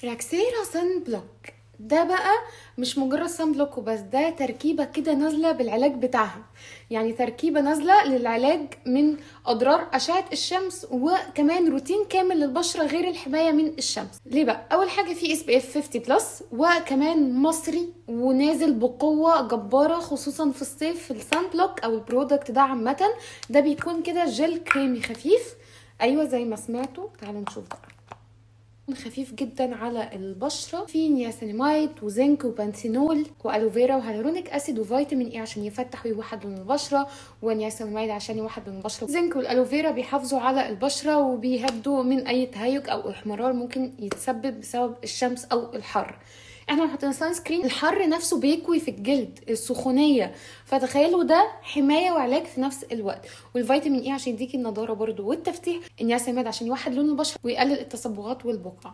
راكسيرا سان بلوك ده بقى مش مجرد سان بلوك وبس، ده تركيبة كده نازلة بالعلاج بتاعها. يعني تركيبة نازلة للعلاج من أضرار أشعة الشمس، وكمان روتين كامل للبشرة غير الحماية من الشمس. ليه بقى؟ أول حاجة فيه SPF 50 بلس، وكمان مصري ونازل بقوة جبارة خصوصا في الصيف. السان بلوك أو البرودكت ده عامة ده بيكون كده جل كريمي خفيف، أيوة زي ما سمعتوا. تعالوا نشوف بقى. خفيف جدا على البشره، فيه نياسيناميد وزنك وبانثينول والوفيرا وهيالورونيك اسيد وفيتامين اي عشان يفتح ويوحد لون البشره، ونياسيناميد عشان يوحد لون البشره. زنك والالوفيرا بيحافظوا على البشره وبيهدوا من اي تهيج او احمرار ممكن يتسبب بسبب الشمس او الحر. احنا لو حطينا سان سكرين، الحر نفسه بيكوي في الجلد، السخونيه، فتخيلوا ده حمايه وعلاج في نفس الوقت. والفيتامين اي عشان يديكي النضاره برده والتفتيح. النياسيناميد عشان يوحد لون البشره ويقلل التصبغات والبقع.